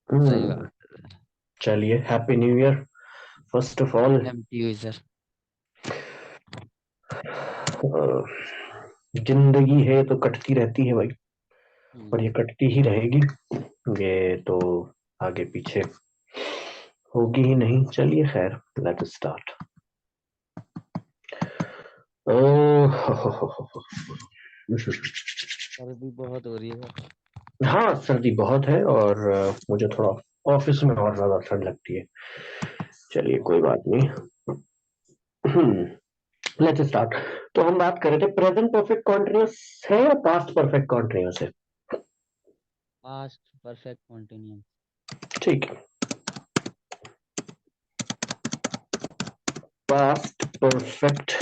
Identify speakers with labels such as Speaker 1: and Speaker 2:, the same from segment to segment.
Speaker 1: सही बात
Speaker 2: हम्म।
Speaker 1: है सर।
Speaker 2: चलिए, happy new year first of all.
Speaker 1: Same to you sir.
Speaker 2: जिंदगी है तो कटती रहती है भाई, और ये
Speaker 1: हम्म,
Speaker 2: कटती ही रहेगी। ये तो आगे पीछे होगी ही नहीं। चलिए खैर, लेट स्टार्ट।
Speaker 1: सर्दी बहुत हो रही है सर।
Speaker 2: हाँ, सर्दी बहुत है, और मुझे थोड़ा ऑफिस में और ज्यादा ठंड लगती है। चलिए, कोई बात नहीं। Let's start. तो हम बात कर रहे थे, प्रेजेंट परफेक्ट कॉन्टिन्यूअस है या पास्ट परफेक्ट कॉन्टिन्यूअस है?
Speaker 1: Past perfect continuous.
Speaker 2: ठीक है, पास्ट परफेक्ट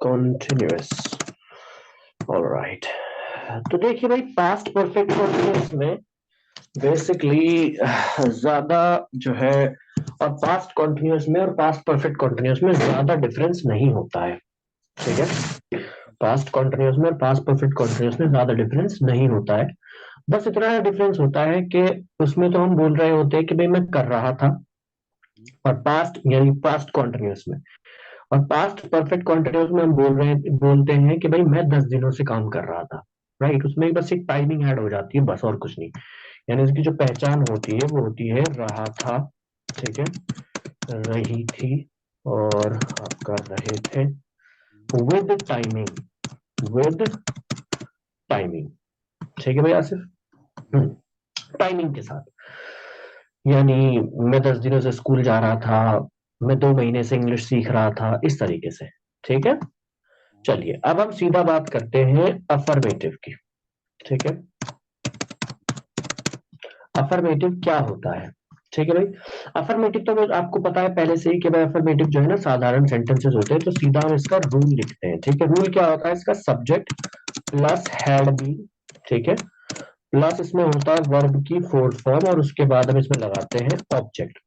Speaker 2: कॉन्टिन्यूअस। ऑलराइट। तो देखिए भाई, पास्ट परफेक्ट कॉन्टिन्यूअस में बेसिकली ज्यादा जो है, और पास्ट कॉन्टिन्यूअस में और पास्ट परफेक्ट कॉन्टिन्यूअस में ज्यादा डिफरेंस नहीं होता है। ठीक है, पास्ट कॉन्टिन्यूअस में और पास्ट परफेक्ट कॉन्टिन्यूअस में ज्यादा डिफरेंस नहीं होता है। बस इतना डिफरेंस होता है कि उसमें तो हम बोल रहे होते हैं कि भाई मैं कर रहा था, और पास्ट यानी पास्ट कॉन्टिन्यूअस में, और पास्ट परफेक्ट कॉन्टिन्यूअस में हम बोलते हैं कि भाई मैं 10 दिनों से काम कर रहा था। राइट, उसमें बस एक टाइमिंग ऐड हो जाती है, बस और कुछ नहीं। यानी इसकी जो पहचान होती है वो होती है रहा था, ठीक है, रही थी, और आप कर रहे थे, विद टाइमिंग, विद टाइमिंग। ठीक है भाई आसिफ? टाइमिंग के साथ। यानी मैं 10 दिनों से स्कूल जा रहा था, मैं 2 महीने से इंग्लिश सीख रहा था, इस तरीके से। ठीक है। चलिए, अब हम सीधा बात करते हैं अफर्मेटिव की। ठीक है, अफर्मेटिव क्या होता है? ठीक है भाई, अफर्मेटिव तो आपको पता है पहले से ही कि भाई अफर्मेटिव जो है ना, साधारण सेंटेंसेस होते हैं, तो सीधा हम इसका रूल लिखते हैं। ठीक है, रूल क्या होता है इसका? सब्जेक्ट प्लस हैड बीन, ठीक है, प्लस इसमें होता है वर्ब की फोर्थ फॉर्म, और उसके बाद हम इसमें लगाते हैं ऑब्जेक्ट।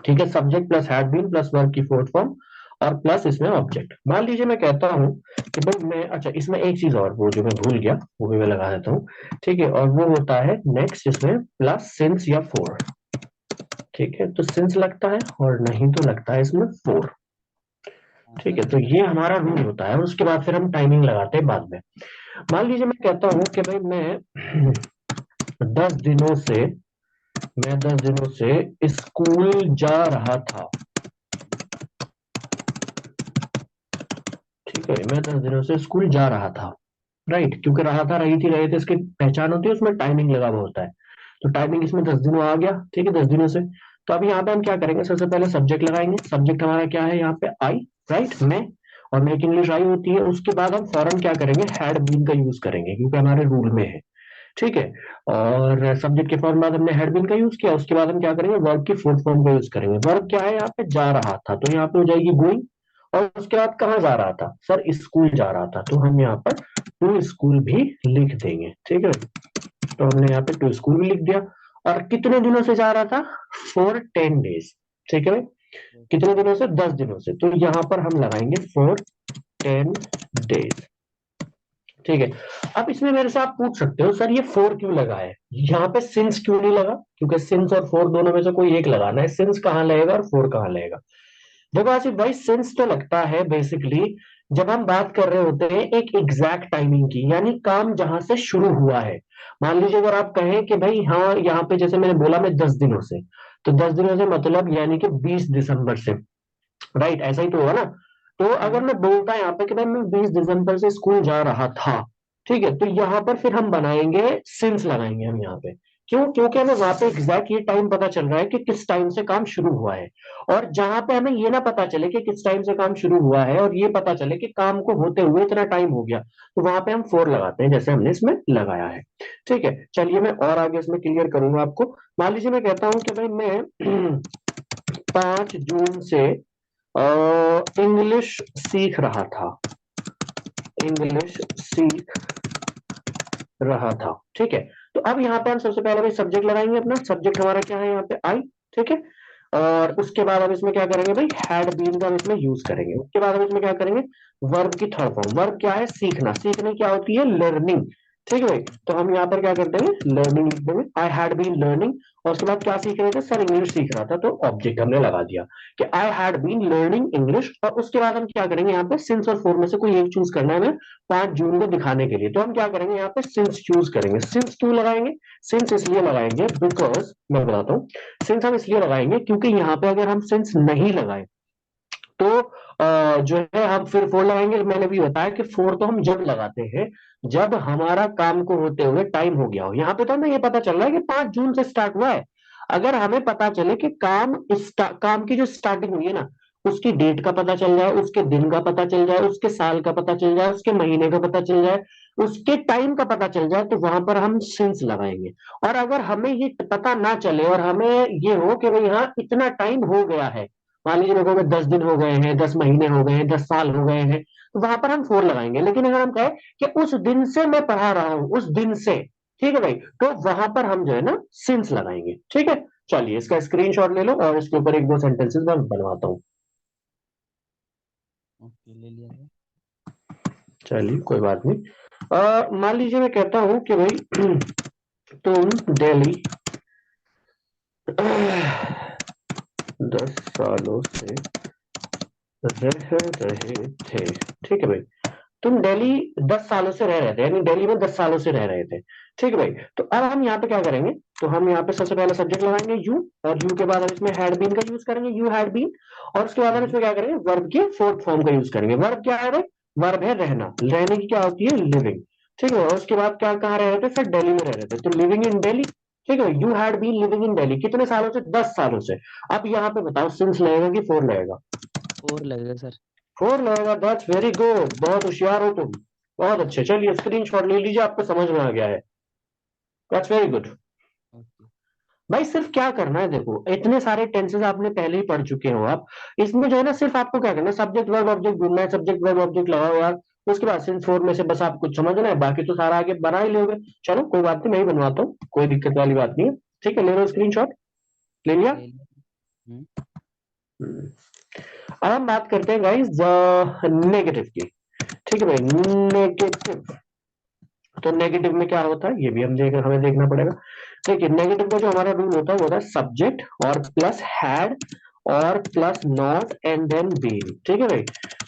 Speaker 2: ठीक है, subject plus had been plus verb की फोर्थ फॉर्म, और प्लस इसमें ऑब्जेक्ट। मान लीजिए मैं कहता हूँ कि भाई मैं, अच्छा इसमें एक चीज और, वो जो मैं भूल गया वो भी मैं लगा देता हूँ। ठीक है, और वो होता है नेक्स्ट इसमें प्लस सिंस या फोर। ठीक है, तो सिंस लगता है, और नहीं तो लगता है इसमें फोर।
Speaker 1: हाँ
Speaker 2: ठीक
Speaker 1: सर।
Speaker 2: है, तो ये हमारा रूल होता है, और उसके बाद फिर हम टाइमिंग लगाते हैं बाद में। मान लीजिए मैं कहता हूँ कि भाई मैं 10 दिनों से, मैं 10 दिनों से स्कूल जा रहा था। ठीक है, मैं 10 दिनों से स्कूल जा रहा था। राइट, क्योंकि रहा था, रही थी, रहे थे, इसकी पहचान होती है, उसमें टाइमिंग लगा हुआ होता है। तो टाइमिंग इसमें 10 दिनों आ गया। ठीक है, 10 दिनों से। तो अब यहाँ पे हम क्या करेंगे? सबसे पहले सब्जेक्ट लगाएंगे। सब्जेक्ट हमारा क्या है यहाँ पे? आई। राइट, मैं, और मेक इंग्लिश आई होती है। उसके बाद हम फौरन क्या करेंगे? हैड बीन का यूज करेंगे, क्योंकि हमारे रूल में है। ठीक है, और सब्जेक्ट के फॉर्म बाद हमने हेड बीन का यूज किया, उसके बाद हम क्या करेंगे? वर्ब की फोर्थ फॉर्म का यूज करेंगे। वर्ब क्या है यहाँ पे? जा रहा था, तो यहाँ पे हो जाएगी गोइंग। और उसके बाद कहाँ जा रहा था? सर स्कूल जा रहा था, तो हम यहाँ पर टू स्कूल भी लिख देंगे। ठीक है, तो हमने यहाँ पे टू स्कूल भी लिख दिया। और कितने दिनों से जा रहा था? For 10 days. ठीक है भाई, कितने दिनों से? 10 दिनों से। तो यहाँ पर हम लगाएंगे फॉर 10 डेज। ठीक है, अब इसमें मेरे से आप पूछ सकते हो, सर ये फोर क्यों लगा है, यहाँ पे सिंस क्यों नहीं लगा? क्योंकि सिंस और फोर दोनों में से कोई एक लगाना है। सिंस कहाँ लगेगा और फोर कहाँ लगेगा? देखो आसिफ भाई, सेंस तो लगता है बेसिकली जब हम बात कर रहे होते हैं एक एग्जैक्ट टाइमिंग की, यानी काम जहां से शुरू हुआ है। मान लीजिए अगर आप कहें कि भाई हाँ, यहाँ पे जैसे मैंने बोला मैं 10 दिनों से, तो 10 दिनों से मतलब यानी कि 20 दिसंबर से। राइट, ऐसा ही तो होगा ना? तो अगर
Speaker 1: हम्म,
Speaker 2: मैं बोलता यहाँ पे कि भाई मैं 20 दिसंबर से स्कूल जा रहा था, ठीक है, तो यहाँ पर फिर हम बनाएंगे सिंस, लगाएंगे हम यहाँ पे। क्यों? क्योंकि हमें वहां पे एग्जैक्ट ये टाइम पता चल रहा है कि किस टाइम से काम शुरू हुआ है। और जहां पे हमें ये ना पता चले कि किस टाइम से काम शुरू हुआ है, और ये पता चले कि काम को होते हुए इतना टाइम हो गया, तो वहां पे हम फोर लगाते हैं, जैसे हमने इसमें लगाया है। ठीक है, चलिए मैं और आगे इसमें क्लियर करूंगा आपको। मान लीजिए मैं कहता हूँ कि भाई मैं 5 जून से इंग्लिश सीख रहा था, इंग्लिश सीख रहा था। ठीक है, तो अब यहाँ पे हम सबसे पहले भाई सब्जेक्ट लगाएंगे। अपना सब्जेक्ट हमारा क्या है यहाँ पे? आई। ठीक है, और उसके बाद हम इसमें क्या करेंगे भाई? हैड बीन का हम इसमें यूज करेंगे। उसके बाद हम इसमें क्या करेंगे? वर्ब की थर्ड फॉर्म। वर्ब क्या है? सीखना। सीखने क्या होती है? लर्निंग। ठीक है भाई। तो हम यहाँ पर क्या कर देंगे, लर्निंग लिख देंगे, आई हैड बीन लर्निंग। और उसके बाद क्या सीख रहे थे सर, इंग्लिश सीख रहा था, तो ऑब्जेक्ट हमने लगा दिया कि I had been learning English. और उसके बाद हम क्या करेंगे, यहाँ पे सिंस और फोर में से कोई एक चूज करना है हमें 5 जून को दिखाने के लिए। तो हम क्या करेंगे, यहाँ पे सिंस चूज करेंगे। सिंस क्यों लगाएंगे, सिंस इसलिए लगाएंगे बिकॉज, मैं बताता हूँ, सिंस हम इसलिए लगाएंगे क्योंकि यहाँ पे अगर हम सिंस नहीं लगाए तो जो है हम फिर फोर लगाएंगे। मैंने भी बताया कि फोर तो हम जब लगाते हैं जब हमारा काम को होते हुए टाइम हो गया हो। यहाँ पे तो हमें ये पता चल रहा है कि 5 जून से स्टार्ट हुआ है। अगर हमें पता चले कि काम की जो स्टार्टिंग हुई है ना, उसकी डेट का पता चल जाए, उसके दिन का पता चल जाए, उसके साल का पता चल जाए, उसके महीने का पता चल जाए, उसके टाइम का पता चल जाए, तो वहां पर हम सिंस लगाएंगे। और अगर हमें ये पता ना चले और हमें ये हो कि भाई हाँ इतना टाइम हो गया है, मान लीजिए मेरे को 10 दिन हो गए हैं, 10 महीने हो गए हैं, 10 साल हो गए हैं, तो वहां पर हम फोर लगाएंगे। लेकिन अगर हम कहें कि उस दिन से मैं पढ़ा रहा हूं, उस दिन से, ठीक है भाई, तो वहां पर हम जो है ना सिंस लगाएंगे। ठीक है, चलिए इसका स्क्रीनशॉट ले लो और इसके ऊपर एक दो सेंटेंसेस मैं बनवाता हूँ।
Speaker 1: ओके, ले लिया सर।
Speaker 2: चलिए कोई बात नहीं। मान लीजिए मैं कहता हूं कि भाई तुम दिल्ली 10 सालों से रह रहे थे। ठीक है भाई, तुम दिल्ली 10 सालों से रह रहे थे, यानी दिल्ली में 10 सालों से रह रहे थे। ठीक है भाई, तो अब हम यहाँ पे क्या करेंगे, तो हम यहाँ पे सबसे पहले सब्जेक्ट लगाएंगे यू, और यू के बाद हम इसमें हैड बीन का यूज करेंगे, यू हैड बीन। और उसके बाद हम
Speaker 1: हम्म।
Speaker 2: इसमें क्या करेंगे, वर्ब के फोर्थ फॉर्म का यूज करेंगे। वर्ब क्या है भाई, वर्ब है रहना, रहने की क्या होती है, लिविंग। ठीक है, और उसके बाद क्या, कहाँ रह रहे थे सर, दिल्ली में रह रहे थे, तो लिविंग इन दिल्ली। ठीक है, you had been living in Delhi, कितने सालों से, 10 सालों से। अब यहाँ पे बताओ सिंस लगेगा कि फोर लगेगा,
Speaker 1: फोर लगेगा सर।
Speaker 2: फोर लगेगा। दैट्स वेरी गुड, बहुत होशियार हो तुम, बहुत अच्छे। चलिए स्क्रीनशॉट ले लीजिए, आपको समझ में आ गया है। That's very good.
Speaker 1: ओके।
Speaker 2: भाई सिर्फ क्या करना है, देखो इतने सारे टेंसेस आपने पहले ही पढ़ चुके हो आप। इसमें जो है ना सिर्फ आपको क्या करना है, सब्जेक्ट वर्ब ऑब्जेक्ट ढूंढना है, सब्जेक्ट वर्ब ऑब्जेक्ट लगाओ यार। उसके बाद सिंस फोर में से बस आपको समझना है, बाकी तो सारा आगे बना ही लोगे। चलो कोई बात नहीं, मैं ही बनवाता हूँ, कोई दिक्कत वाली बात नहीं है। ठीक है, ले लो स्क्रीनशॉट, ले लिया।
Speaker 1: ले लिया। हम्म।
Speaker 2: हम्म। अब हम बात करते हैं गाइस नेगेटिव की। ठीक है भाई, नेगेटिव, तो नेगेटिव में क्या होता है ये भी हमें देखना पड़ेगा। देखिए नेगेटिव का जो हमारा रूल होता है वो होता है सब्जेक्ट और प्लस हैड और plus not and then been. ठीक है भाई,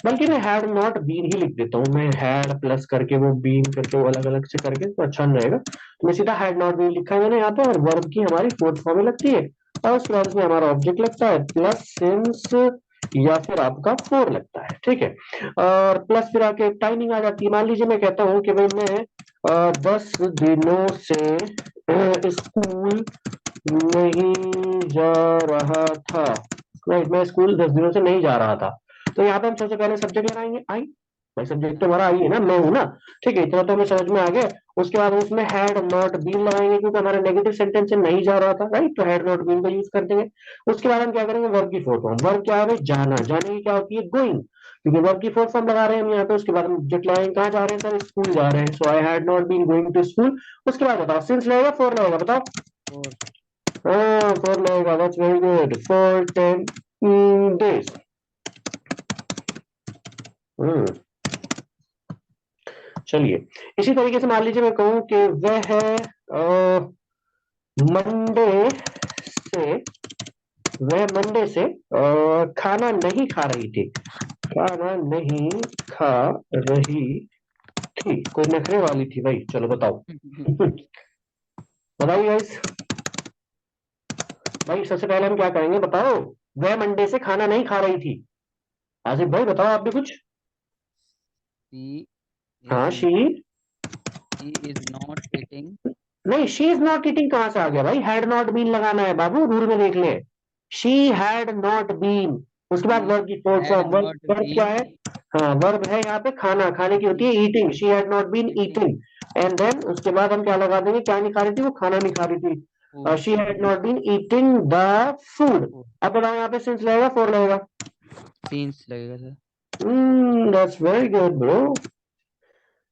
Speaker 2: बल्कि मैं हैड नॉट बीन ही लिख देता हूँ, मैं हैड प्लस करके वो बीन करके वो अलग अलग से करके तो अच्छा नहीं रहेगा। तो मैं सीधा हैड नॉट बीन लिखा है मैंने यहाँ पे, और वर्ब की हमारी फोर्थ फॉर्म में लगती है, और उसके बाद उसमें हमारा ऑब्जेक्ट लगता है प्लस सिंस, या फिर आपका फोर लगता है। ठीक है, और प्लस फिर आके टाइमिंग आ जाती है। मान लीजिए मैं कहता हूँ कि भाई मैं 10 दिनों से स्कूल नहीं जा रहा था। राइट, मैं स्कूल 10 दिनों से नहीं जा रहा था। तो यहाँ पे हम सबसे पहले सब्जेक्ट लगाएंगे आई। भाई सब्जेक्ट तो
Speaker 1: आई।
Speaker 2: हमारा आई है ना, मैं हूं ना। ठीक है, इतना तो हमें समझ में आ गया। उसके बाद उसमें हैड नॉट बीन लगाएंगे क्योंकि हमारा नेगेटिव सेंटेंस से नहीं जा रहा था, राइट, तो हैड नॉट बीन का यूज कर देंगे। उसके बाद हम क्या करेंगे, वर्ब की फोर्थ फॉर्म। वर्ब क्या है भाई, जाना, जाने की क्या होती है, गोइंग, क्योंकि वर्ब की फोर्थ फॉर्म लगा रहे हैं हम यहाँ पे। उसके बाद हम ऑब्जेक्ट लगाएंगे, कहाँ जा रहे हैं सर, स्कूल जा रहे हैं, so I had not been going to school. उसके बाद बताओ सिंस लगेगा फोर लगेगा, बताओ।
Speaker 1: फोर।
Speaker 2: हाँ फोर लगेगा, that's very good, for 10 days। हम्म, चलिए इसी तरीके से मान लीजिए मैं कहूँ कि वह मंडे से, खाना नहीं खा रही थी, खाना नहीं खा रही थी। कोई नखरे वाली थी भाई, चलो बताओ। बताइए गाइस, भाई सबसे पहले हम क्या करेंगे बताओ, वह मंडे से खाना नहीं खा रही थी। आसिफ भाई बताओ आप भी कुछ।
Speaker 1: शी
Speaker 2: हाँ
Speaker 1: is
Speaker 2: she,
Speaker 1: she is not eating.
Speaker 2: नहीं शी इज नॉट ईटिंग कहां से आ गया भाई, हैड नॉट बीन लगाना है बाबू, रूल में देख ले। शी हैड नॉट बीन, उसके बाद
Speaker 1: शी
Speaker 2: वर्ब की fourth
Speaker 1: had
Speaker 2: form, verb
Speaker 1: not
Speaker 2: verb क्या
Speaker 1: बीन
Speaker 2: है, हाँ वर्ब है यहाँ पे खाना, खाने की होती
Speaker 1: ईटिंग।
Speaker 2: है eating, she had not been
Speaker 1: eating
Speaker 2: eating. And then उसके बाद हम क्या लगा देंगे, क्या नहीं खा रही थी, वो खाना नहीं खा रही थी,
Speaker 1: food.
Speaker 2: She had not been eating the food. अब बताओ यहाँ पे सिंस लगेगा फोर लगेगा।
Speaker 1: सीन्स लगेगा sir.
Speaker 2: That's very good bro,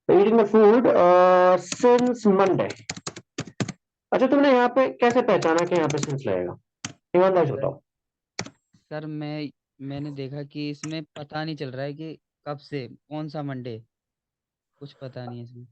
Speaker 2: eating the food since Monday. अच्छा तुमने यहाँ पे कैसे पहचाना कि यहाँ पे सिंस लगेगा, ईमानदार से
Speaker 1: सर
Speaker 2: बताओ।
Speaker 1: सर मैंने देखा कि इसमें पता नहीं चल रहा है कि कब से कौन सा मंडे, कुछ पता नहीं है इसमें।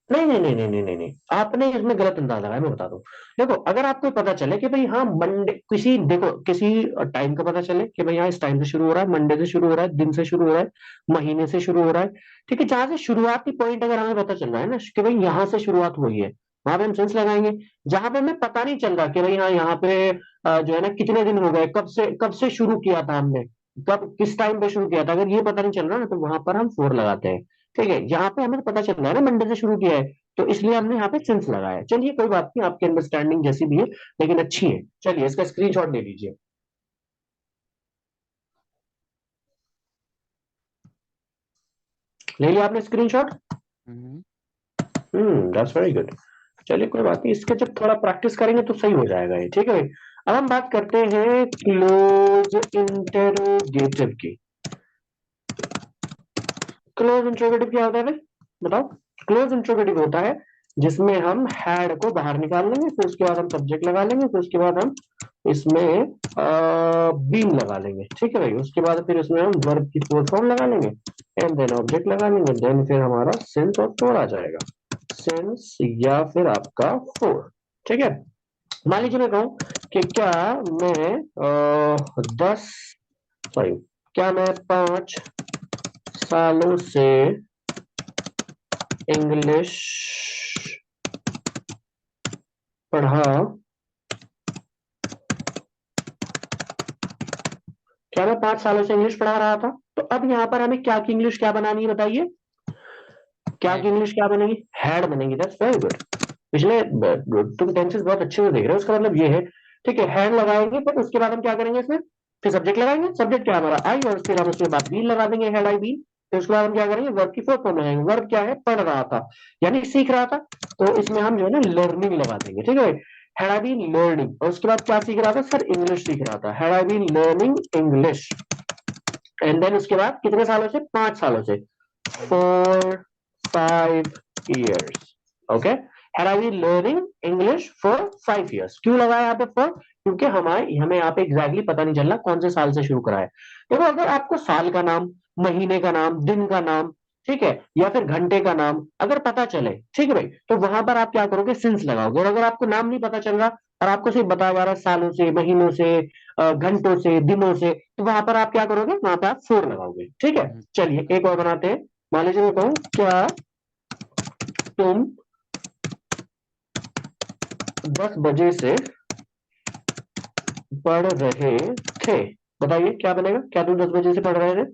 Speaker 2: नहीं नहीं नहीं नहीं नहीं नहीं नहीं, आपने इसमें गलत अंदाजा लगाया, मैं बता दूं। देखो अगर आपको पता चले कि भाई हाँ मंडे किसी, देखो किसी टाइम का पता चले कि भाई हाँ इस टाइम से शुरू हो रहा है, मंडे से शुरू हो रहा है, दिन से शुरू हो रहा है, महीने से शुरू हो रहा है, ठीक है, जहां से शुरुआती पॉइंट अगर हमें पता चल रहा है ना कि भाई यहाँ से शुरुआत हुई है, वहां पे हम सेंस लगाएंगे। जहां पे हमें पता नहीं चल रहा कि भाई हाँ यहाँ पे जो है ना कितने दिन हो गए, कब से शुरू किया था हमने, कब किस टाइम पे शुरू किया था, अगर ये पता नहीं चल रहा ना तो वहां पर हम फोर लगाते हैं। ठीक है, यहाँ पे हमें पता चल रहा है ना मंडे से शुरू किया है, तो इसलिए हमने यहाँ पे सिंस लगाया है। चलिए कोई बात नहीं, आपकी अंडरस्टैंडिंग जैसी भी है लेकिन अच्छी है। चलिए इसका स्क्रीनशॉट ले लीजिए। ले लिया आपने screenshot?
Speaker 1: Hmm.
Speaker 2: That's very good. चलिए कोई बात नहीं, इसके जब थोड़ा प्रैक्टिस करेंगे तो सही हो जाएगा ये, ठीक है भाई। अब हम बात करते हैं क्लोज इंटरोगेटिव की। क्लोज इंट्रोगेटिव क्या होता है भाई, बताओ। क्लोज इंट्रोगेटिव होता है जिसमें हम हैड को बाहर निकाल लेंगे, फिर उसके बाद हम सब्जेक्ट लगा लेंगे, फिर उसके बाद हम इसमें बीन लगा लेंगे, ठीक है भाई। उसके बाद फिर इसमें हम वर्ब की फोर फॉर्म लगा लेंगे, एंड देन ऑब्जेक्ट लगा लेंगे, देन फिर हमारा सेंस और फोर आ जाएगा, सेंस या फिर आपका फोर। ठीक है, मान लीजिए मैं कहूँ कि क्या मैं 10, सॉरी, क्या मैं 5 सालों से इंग्लिश पढ़ा, क्या मैं 5 सालों से इंग्लिश पढ़ा रहा था। तो अब यहाँ पर हमें क्या की इंग्लिश क्या बनानी है बताइए, क्या की
Speaker 1: हैड।
Speaker 2: इंग्लिश क्या बनेगी, हैड बनेगी। That's very good. पिछले तुम टेंसेस बहुत अच्छे से देख रहे हो, उसका मतलब ये है। ठीक है, हैड लगाएंगे, फिर उसके बाद हम क्या करेंगे इसमें, फिर सब्जेक्ट लगाएंगे, सब्जेक्ट क्या हमारा आई, और फिर हम उसके बाद बीन लगा देंगे, हैड आई बीन। फिर उसके बाद हम क्या करेंगे, वर्ब की फोर्थ फॉर्म लगाएंगे। वर्ब क्या है, पढ़ रहा था यानी सीख रहा था, तो इसमें हम जो है ना लर्निंग लगा देंगे। ठीक है, हैड आई बीन लर्निंग, और उसके बाद क्या सीख रहा था सर, इंग्लिश सीख रहा था, had I been learning English. And then उसके बाद कितने सालों से, 5 सालों से,
Speaker 1: हम्म।
Speaker 2: 4 5 years। Okay, had I been learning English for 5 years। क्यों लगाया यहाँ पे फॉर, क्योंकि हमें यहाँ पे एग्जैक्टली पता नहीं चल रहा कौन से साल से शुरू करा है। देखो अगर आपको साल का नाम, महीने का नाम, दिन का नाम, ठीक है, या फिर घंटे का नाम अगर पता चले, ठीक है भाई, तो वहां पर आप क्या करोगे, सिंस लगाओगे। और अगर आपको नाम नहीं पता चल रहा और आपको सिर्फ बताया जा रहा है सालों से, महीनों से, घंटों से, दिनों से, तो वहां पर आप क्या करोगे, वहां पर आप फोर लगाओगे। ठीक है,
Speaker 1: हम्म।
Speaker 2: चलिए एक और बनाते हैं। मान लीजिए मैं कहूँ क्या तुम 10 बजे से पढ़ रहे थे, बताइए क्या बनेगा, क्या तुम 10 बजे से पढ़ रहे थे।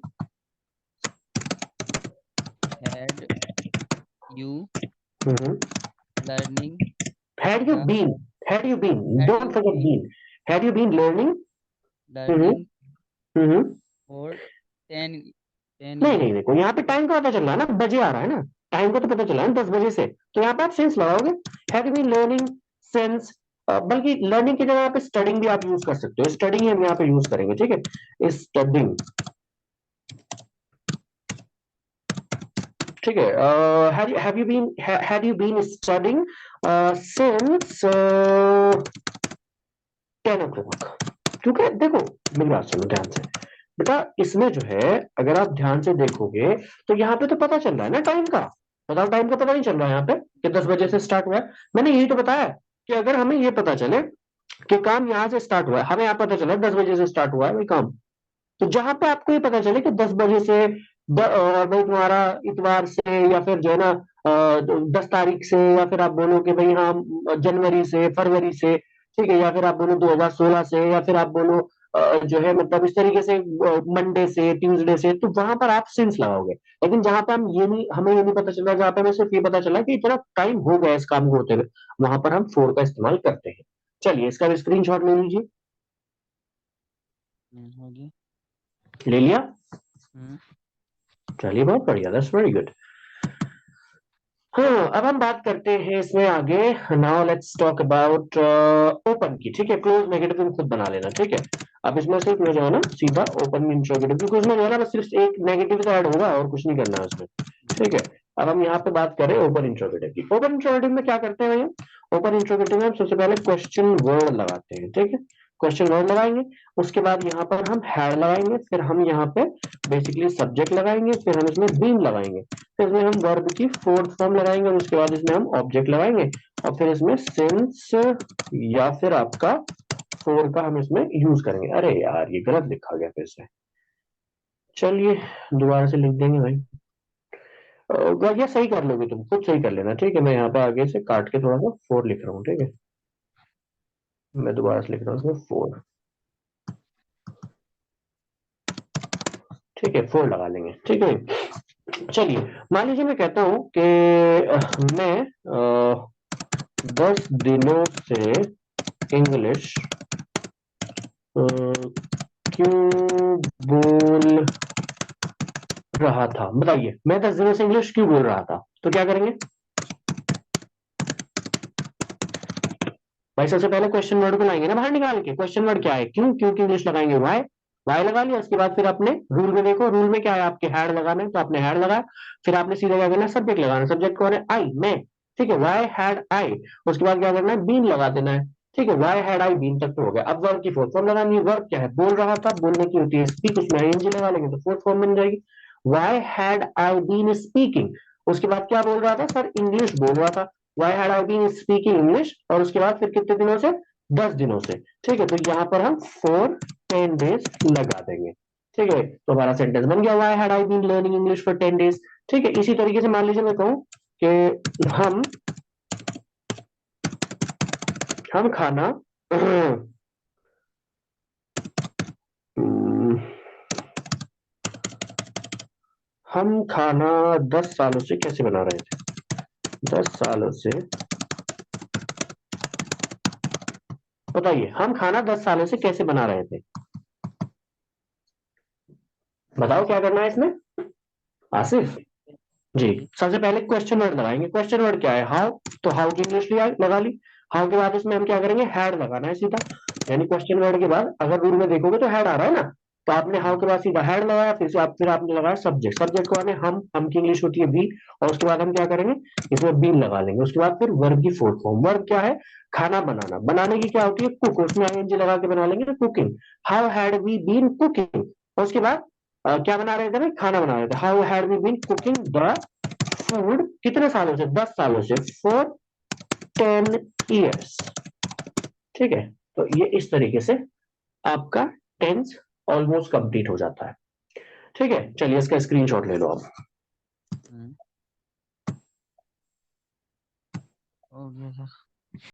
Speaker 1: Had you
Speaker 2: hmm,
Speaker 1: learning
Speaker 2: had you
Speaker 1: the
Speaker 2: been, had you been,
Speaker 1: had
Speaker 2: don't
Speaker 1: you
Speaker 2: forget
Speaker 1: been
Speaker 2: been, had you been learning. Hmm
Speaker 1: learning
Speaker 2: hmm,
Speaker 1: for 10
Speaker 2: नहीं नहीं
Speaker 1: ईयर्स।
Speaker 2: देखो यहाँ पे टाइम का पता चल रहा है ना, बजे आ रहा है ना, टाइम का तो पता चला है ना 10 बजे से, तो यहाँ पे आप सेंस लगाओगे, have you been learning sense. बल्कि लर्निंग की जगह पे स्टडिंग भी आप यूज कर सकते हो, स्टडिंग हम यहाँ पे यूज करेंगे। ठीक है, स्टडिंग। ठीक है, have you been studying since 10 o'clock। क्योंकि देखो मेरी बात सुनो ध्यान से बेटा, इसमें जो है अगर आप ध्यान से देखोगे तो यहाँ पे तो पता चल रहा है ना टाइम का, बताओ टाइम का पता नहीं चल रहा है यहाँ पे कि 10 बजे से
Speaker 1: हम्म।
Speaker 2: स्टार्ट हुआ है। मैंने यही तो बताया कि अगर हमें ये पता चले कि काम यहाँ से स्टार्ट हुआ है, हमें यहाँ पता चला 10 बजे से स्टार्ट हुआ है भाई काम, तो जहां पे आपको ये पता चले कि 10 बजे से भाई तुम्हारा इतवार से, या फिर जो है ना 10 तारीख से, या फिर आप बोलो कि भाई हाँ जनवरी से, फरवरी से, ठीक है, या फिर आप बोलो 2016 से, या फिर आप बोलो जो है मतलब इस तरीके से मंडे से, ट्यूसडे से, तो वहां पर आप सिंस लगाओगे। लेकिन जहां पे हम ये नहीं, हमें ये नहीं पता चल रहा, जहां पे हमें सिर्फ ये पता चला कि इतना टाइम हो गया इस काम को होते हुए, वहां पर हम फोर का इस्तेमाल करते हैं। चलिए इसका भी स्क्रीनशॉट ले लीजिए।
Speaker 1: हो गया।
Speaker 2: ले लिया,
Speaker 1: हम्म।
Speaker 2: चलिए बहुत बढ़िया, दैट्स वेरी गुड। हाँ अब हम बात करते हैं इसमें आगे। Now let's talk about open की। ठीक है, क्लोज नेगेटिव तुम खुद बना लेना। ठीक है, अब इसमें सिर्फ मैं जो है ना सीधा ओपन इंट्रोगेटिव, क्योंकि उसमें जो है ना बस सिर्फ एक नेगेटिव तो ऐड होगा और कुछ नहीं करना है उसमें। ठीक है, अब हम यहाँ पे बात करें ओपन इंट्रोगेटिव की। ओपन इंट्रोगेटिव में क्या करते हैं भैया, ओपन इंट्रोगेटिव में हम सबसे पहले क्वेश्चन वर्ड लगाते हैं। ठीक है, क्वेश्चन वर्ड लगाएंगे, उसके बाद यहाँ पर हम हैड लगाएंगे, फिर हम यहाँ पे बेसिकली सब्जेक्ट लगाएंगे, फिर हम इसमें बीन लगाएंगे, फिर इसमें हम वर्ब की फोर्थ फॉर्म लगाएंगे और उसके बाद इसमें हम ऑब्जेक्ट लगाएंगे और फिर इसमें सिंस या फिर आपका फोर का हम इसमें यूज करेंगे। अरे यार ये गलत लिखा गया फिर से, चलिए दोबारा से लिख देंगे भाई। ये सही कर लोगे तुम, खुद सही कर लेना, ठीक है। मैं यहाँ पे आगे से काट के थोड़ा सा फोर लिख रहा हूँ, ठीक है। मैं दोबारा से लिख रहा हूँ इसमें फोर, ठीक है, फोर लगा लेंगे, ठीक है। चलिए मान लीजिए मैं कहता हूं कि मैं 10 दिनों से इंग्लिश क्यों बोल रहा था। बताइए मैं 10 दिनों से इंग्लिश क्यों बोल रहा था, तो क्या करेंगे भाई। सबसे पहले क्वेश्चन वर्ड को लाएंगे ना बाहर निकाल के। क्वेश्चन वर्ड क्या है, क्यों, क्योंकि इंग्लिश लगाएंगे वाई, वाई लगा लिया। उसके बाद फिर आपने रूल में देखो, रूल में क्या है आपके हैड लगाना है, तो आपने हैड लगाया। फिर आपने सीधा क्या करना है, सब्जेक्ट लगाना है। सब्जेक्ट कौन है, आई, मैं, ठीक है, वाई हैड आई। उसके बाद क्या करना है, बीन लगा देना है, ठीक है, वाई हैड आई बीन तक तो हो गया। अब वर्ब की फोर्थ फॉर्म लगानी है। वर्ब क्या है, बोल रहा था, बोलने की होती है स्पीक, उसमें आईएनजी लगा लेंगे तो फोर्थ फॉर्म बन जाएगी, why had I been speaking. उसके बाद क्या बोल रहा था सर, इंग्लिश बोल रहा था, why had I been speaking English. और उसके बाद फिर कितने दिनों से, 10 दिनों से, ठीक है। तो यहाँ पर हम 4 10 डेज लगा देंगे, ठीक है। तो हमारा सेंटेंस बन गया, why had I been learning English for 10 days, ठीक है। इसी तरीके से मान लीजिए मैं कहूँ कि हम खाना हम खाना 10 सालों से कैसे बना रहे थे, 10 सालों से, बताइए हम खाना 10 सालों से कैसे बना रहे थे। बताओ क्या करना है इसमें आसिफ जी। सबसे पहले क्वेश्चन वर्ड लगाएंगे। क्वेश्चन वर्ड क्या है, हाउ, तो हाउ की इंग्लिश लगा ली। हाउ के बाद इसमें हम क्या करेंगे, हैड लगाना है सीधा, यानी क्वेश्चन वर्ड के बाद अगर रूल में देखोगे तो हैड आ रहा है ना, तो आपने हाउ के बाद सीधा हैड लगाया, फिर आपने लगाया सब्जेक्ट। सब्जेक्ट कौन है, हम की इंग्लिश होती है बी, और उसके बाद हम क्या करेंगे, इसमें बीन लगा लेंगे। उसके बाद फिर वर्ब की फोर्थ फॉर्म। वर्ब क्या है, खाना बनाना, बनाने की क्या होती है, कुक, उसमें आईएनजी लगा के बना लेंगे cooking, how had we been cooking. उसके बाद क्या बना रहे थे, खाना बना रहे थे, how had we been cooking the food, कितने सालों से, 10 सालों से, फॉर 10 years, ठीक है। तो ये इस तरीके से आपका टेंस ऑलमोस्ट कंप्लीट हो जाता है, ठीक है। चलिए इसका स्क्रीनशॉट ले लो आप।
Speaker 1: हो गया सर।